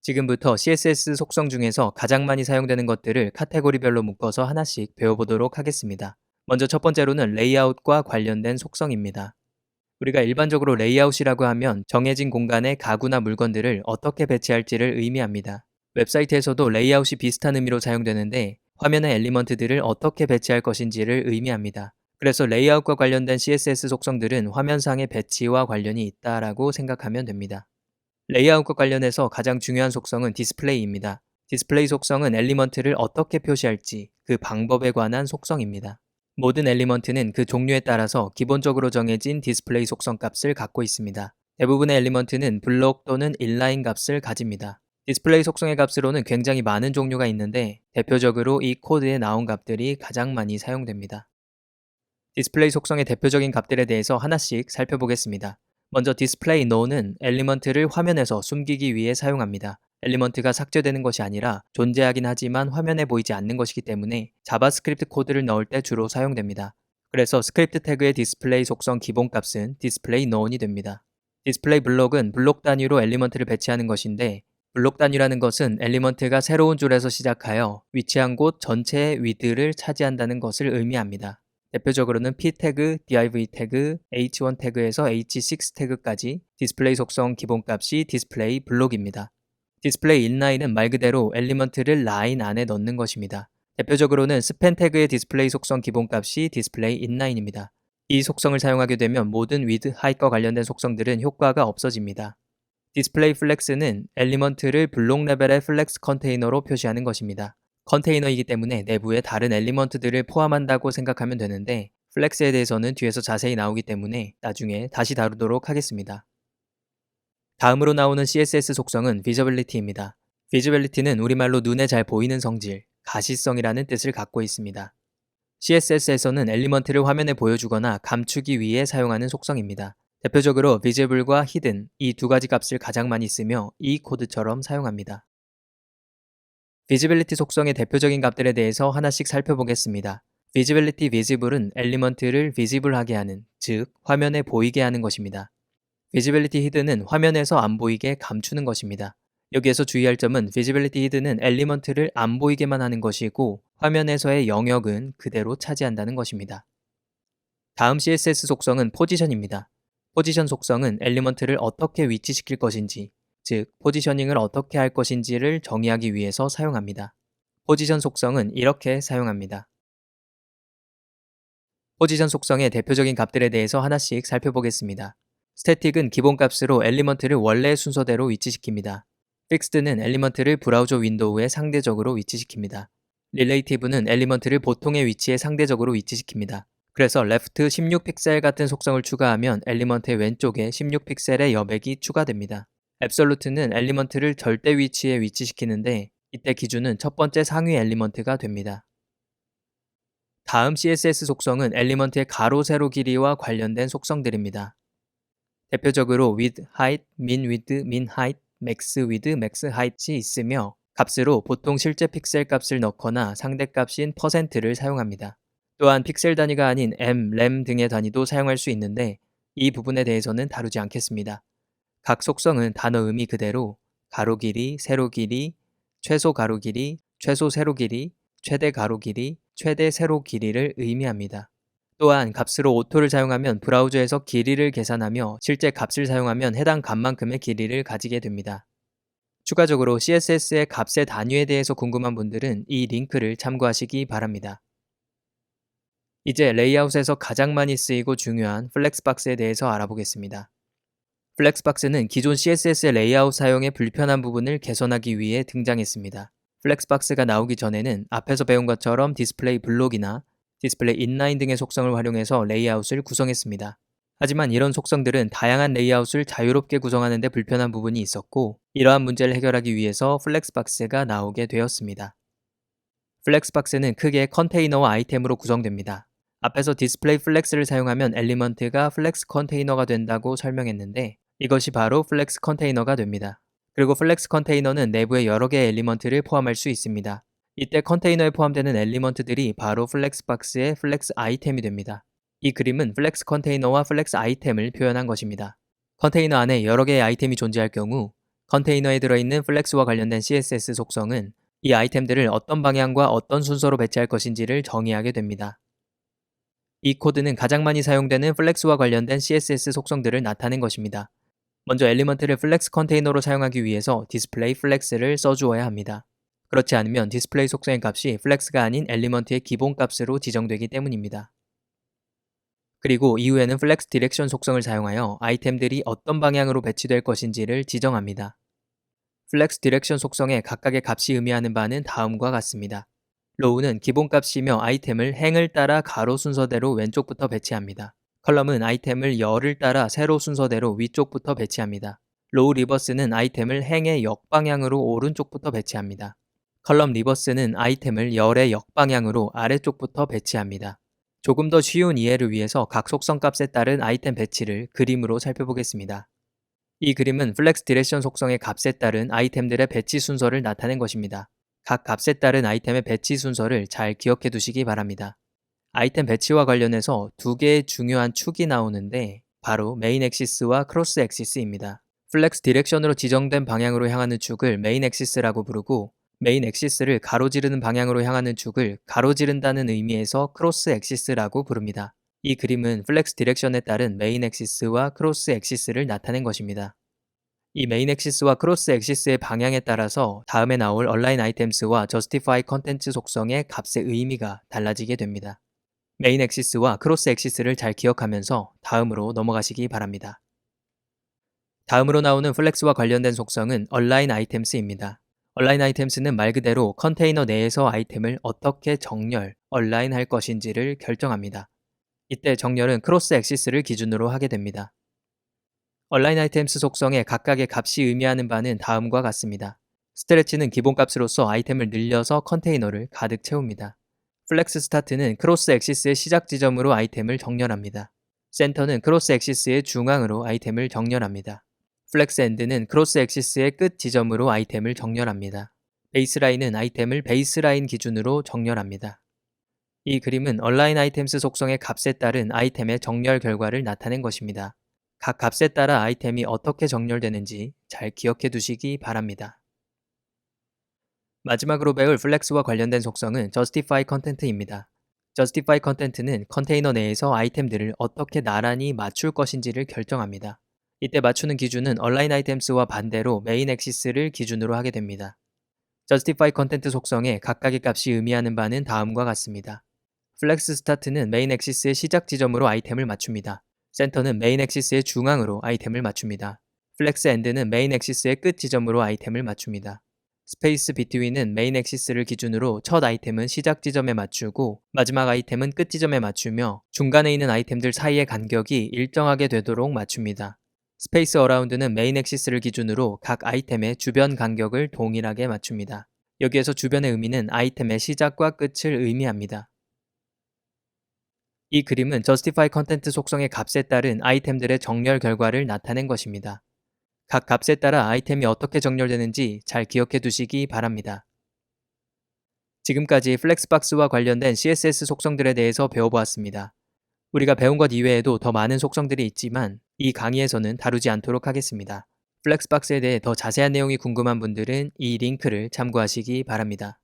지금부터 CSS 속성 중에서 가장 많이 사용되는 것들을 카테고리별로 묶어서 하나씩 배워보도록 하겠습니다. 먼저 첫 번째로는 레이아웃과 관련된 속성입니다. 우리가 일반적으로 레이아웃이라고 하면 정해진 공간에 가구나 물건들을 어떻게 배치할지를 의미합니다. 웹사이트에서도 레이아웃이 비슷한 의미로 사용되는데 화면의 엘리먼트들을 어떻게 배치할 것인지를 의미합니다. 그래서 레이아웃과 관련된 CSS 속성들은 화면상의 배치와 관련이 있다라고 생각하면 됩니다. 레이아웃과 관련해서 가장 중요한 속성은 디스플레이입니다. 디스플레이 속성은 엘리먼트를 어떻게 표시할지 그 방법에 관한 속성입니다. 모든 엘리먼트는 그 종류에 따라서 기본적으로 정해진 디스플레이 속성 값을 갖고 있습니다. 대부분의 엘리먼트는 블록 또는 인라인 값을 가집니다. 디스플레이 속성의 값으로는 굉장히 많은 종류가 있는데 대표적으로 이 코드에 나온 값들이 가장 많이 사용됩니다. 디스플레이 속성의 대표적인 값들에 대해서 하나씩 살펴보겠습니다. 먼저 디스플레이 no는 엘리먼트를 화면에서 숨기기 위해 사용합니다. 엘리먼트가 삭제되는 것이 아니라 존재하긴 하지만 화면에 보이지 않는 것이기 때문에 자바스크립트 코드를 넣을 때 주로 사용됩니다. 그래서 스크립트 태그의 디스플레이 속성 기본값은 디스플레이 none이 됩니다. 디스플레이 블록은 블록 단위로 엘리먼트를 배치하는 것인데 블록 단위라는 것은 엘리먼트가 새로운 줄에서 시작하여 위치한 곳 전체의 위드를 차지한다는 것을 의미합니다. 대표적으로는 p 태그, div 태그, h1 태그에서 h6 태그까지 디스플레이 속성 기본값이 디스플레이 블록입니다. 디스플레이 인라인은 말 그대로 엘리먼트를 라인 안에 넣는 것입니다. 대표적으로는 스팬 태그의 디스플레이 속성 기본값이 디스플레이 인라인입니다. 이 속성을 사용하게 되면 모든 with, height과 관련된 속성들은 효과가 없어집니다. 디스플레이 플렉스는 엘리먼트를 블록 레벨의 플렉스 컨테이너로 표시하는 것입니다. 컨테이너이기 때문에 내부에 다른 엘리먼트들을 포함한다고 생각하면 되는데 플렉스에 대해서는 뒤에서 자세히 나오기 때문에 나중에 다시 다루도록 하겠습니다. 다음으로 나오는 CSS 속성은 Visibility입니다. Visibility는 우리말로 눈에 잘 보이는 성질, 가시성이라는 뜻을 갖고 있습니다. CSS에서는 엘리먼트를 화면에 보여주거나 감추기 위해 사용하는 속성입니다. 대표적으로 visible과 hidden 이 두 가지 값을 가장 많이 쓰며 이 코드처럼 사용합니다. visibility 속성의 대표적인 값들에 대해서 하나씩 살펴보겠습니다. visibility visible은 엘리먼트를 visible하게 하는, 즉 화면에 보이게 하는 것입니다. visibility hidden은 화면에서 안 보이게 감추는 것입니다. 여기에서 주의할 점은 visibility hidden은 엘리먼트를 안 보이게만 하는 것이고 화면에서의 영역은 그대로 차지한다는 것입니다. 다음 CSS 속성은 포지션입니다. 포지션 속성은 엘리먼트를 어떻게 위치시킬 것인지, 즉 포지셔닝을 어떻게 할 것인지를 정의하기 위해서 사용합니다. 포지션 속성은 이렇게 사용합니다. 포지션 속성의 대표적인 값들에 대해서 하나씩 살펴보겠습니다. 스태틱은 기본값으로 엘리먼트를 원래의 순서대로 위치시킵니다. 픽스드는 엘리먼트를 브라우저 윈도우에 상대적으로 위치시킵니다. 릴레이티브는 엘리먼트를 보통의 위치에 상대적으로 위치시킵니다. 그래서 left 16픽셀 같은 속성을 추가하면 엘리먼트의 왼쪽에 16픽셀의 여백이 추가됩니다. absolute는 엘리먼트를 절대 위치에 위치시키는데 이때 기준은 첫 번째 상위 엘리먼트가 됩니다. 다음 CSS 속성은 엘리먼트의 가로 세로 길이와 관련된 속성들입니다. 대표적으로 width, height, min width, min height, max width, max height이 있으며 값으로 보통 실제 픽셀 값을 넣거나 상대값인 %를 사용합니다. 또한 픽셀 단위가 아닌 m, 램 등의 단위도 사용할 수 있는데 이 부분에 대해서는 다루지 않겠습니다. 각 속성은 단어 의미 그대로 가로 길이, 세로 길이, 최소 가로 길이, 최소 세로 길이, 최대 가로 길이, 최대 세로 길이를 의미합니다. 또한 값으로 오토를 사용하면 브라우저에서 길이를 계산하며 실제 값을 사용하면 해당 값만큼의 길이를 가지게 됩니다. 추가적으로 CSS의 값의 단위에 대해서 궁금한 분들은 이 링크를 참고하시기 바랍니다. 이제 레이아웃에서 가장 많이 쓰이고 중요한 플렉스박스에 대해서 알아보겠습니다. 플렉스박스는 기존 CSS의 레이아웃 사용의 불편한 부분을 개선하기 위해 등장했습니다. 플렉스박스가 나오기 전에는 앞에서 배운 것처럼 디스플레이 블록이나 디스플레이 인라인 등의 속성을 활용해서 레이아웃을 구성했습니다. 하지만 이런 속성들은 다양한 레이아웃을 자유롭게 구성하는 데 불편한 부분이 있었고 이러한 문제를 해결하기 위해서 플렉스박스가 나오게 되었습니다. 플렉스박스는 크게 컨테이너와 아이템으로 구성됩니다. 앞에서 디스플레이 플렉스를 사용하면 엘리먼트가 플렉스 컨테이너가 된다고 설명했는데 이것이 바로 플렉스 컨테이너가 됩니다. 그리고 플렉스 컨테이너는 내부에 여러 개의 엘리먼트를 포함할 수 있습니다. 이때 컨테이너에 포함되는 엘리먼트들이 바로 플렉스 박스의 플렉스 아이템이 됩니다. 이 그림은 플렉스 컨테이너와 플렉스 아이템을 표현한 것입니다. 컨테이너 안에 여러 개의 아이템이 존재할 경우 컨테이너에 들어있는 플렉스와 관련된 CSS 속성은 이 아이템들을 어떤 방향과 어떤 순서로 배치할 것인지를 정의하게 됩니다. 이 코드는 가장 많이 사용되는 플렉스와 관련된 CSS 속성들을 나타낸 것입니다. 먼저 엘리먼트를 플렉스 컨테이너로 사용하기 위해서 디스플레이 플렉스를 써주어야 합니다. 그렇지 않으면 디스플레이 속성의 값이 플렉스가 아닌 엘리먼트의 기본 값으로 지정되기 때문입니다. 그리고 이후에는 플렉스 디렉션 속성을 사용하여 아이템들이 어떤 방향으로 배치될 것인지를 지정합니다. 플렉스 디렉션 속성의 각각의 값이 의미하는 바는 다음과 같습니다. 로우는 기본 값이며 아이템을 행을 따라 가로 순서대로 왼쪽부터 배치합니다. 컬럼은 아이템을 열을 따라 세로 순서대로 위쪽부터 배치합니다. 로우 리버스는 아이템을 행의 역방향으로 오른쪽부터 배치합니다. 컬럼 리버스는 아이템을 열의 역방향으로 아래쪽부터 배치합니다. 조금 더 쉬운 이해를 위해서 각 속성 값에 따른 아이템 배치를 그림으로 살펴보겠습니다. 이 그림은 플렉스 디렉션 속성의 값에 따른 아이템들의 배치 순서를 나타낸 것입니다. 각 값에 따른 아이템의 배치 순서를 잘 기억해 두시기 바랍니다. 아이템 배치와 관련해서 두 개의 중요한 축이 나오는데 바로 메인 엑시스와 크로스 엑시스입니다. 플렉스 디렉션으로 지정된 방향으로 향하는 축을 메인 엑시스라고 부르고 메인 엑시스를 가로지르는 방향으로 향하는 축을 가로지른다는 의미에서 크로스 엑시스라고 부릅니다. 이 그림은 플렉스 디렉션에 따른 메인 엑시스와 크로스 엑시스를 나타낸 것입니다. 이 메인 엑시스와 크로스 엑시스의 방향에 따라서 다음에 나올 얼라인 아이템스와 저스티파이 컨텐츠 속성의 값의 의미가 달라지게 됩니다. 메인 엑시스와 크로스 엑시스를 잘 기억하면서 다음으로 넘어가시기 바랍니다. 다음으로 나오는 플렉스와 관련된 속성은 얼라인 아이템스입니다. 얼라인 아이템스는 말 그대로 컨테이너 내에서 아이템을 어떻게 정렬, 얼라인 할 것인지를 결정합니다. 이때 정렬은 크로스 엑시스를 기준으로 하게 됩니다. 얼라인 아이템스 속성의 각각의 값이 의미하는 바는 다음과 같습니다. 스트레치는 기본 값으로서 아이템을 늘려서 컨테이너를 가득 채웁니다. 플렉스 스타트는 크로스 엑시스의 시작 지점으로 아이템을 정렬합니다. 센터는 크로스 엑시스의 중앙으로 아이템을 정렬합니다. 플렉스 엔드는 크로스 엑시스의 끝 지점으로 아이템을 정렬합니다. 베이스라인은 아이템을 베이스라인 기준으로 정렬합니다. 이 그림은 얼라인 아이템스 속성의 값에 따른 아이템의 정렬 결과를 나타낸 것입니다. 각 값에 따라 아이템이 어떻게 정렬되는지 잘 기억해 두시기 바랍니다. 마지막으로 배울 플렉스와 관련된 속성은 justify content입니다. justify content는 컨테이너 내에서 아이템들을 어떻게 나란히 맞출 것인지를 결정합니다. 이때 맞추는 기준은 얼라인 아이템스와 반대로 메인 엑시스를 기준으로 하게 됩니다. justify content 속성의 각각의 값이 의미하는 바는 다음과 같습니다. 플렉스 스타트는 메인 엑시스의 시작 지점으로 아이템을 맞춥니다. 센터는 메인 엑시스의 중앙으로 아이템을 맞춥니다. 플렉스 엔드는 메인 엑시스의 끝 지점으로 아이템을 맞춥니다. 스페이스 비트윈은 메인 엑시스를 기준으로 첫 아이템은 시작 지점에 맞추고 마지막 아이템은 끝 지점에 맞추며 중간에 있는 아이템들 사이의 간격이 일정하게 되도록 맞춥니다. 스페이스 어라운드는 메인 엑시스를 기준으로 각 아이템의 주변 간격을 동일하게 맞춥니다. 여기에서 주변의 의미는 아이템의 시작과 끝을 의미합니다. 이 그림은 justify content 속성의 값에 따른 아이템들의 정렬 결과를 나타낸 것입니다. 각 값에 따라 아이템이 어떻게 정렬되는지 잘 기억해 두시기 바랍니다. 지금까지 플렉스박스와 관련된 CSS 속성들에 대해서 배워보았습니다. 우리가 배운 것 이외에도 더 많은 속성들이 있지만 이 강의에서는 다루지 않도록 하겠습니다. 플렉스박스에 대해 더 자세한 내용이 궁금한 분들은 이 링크를 참고하시기 바랍니다.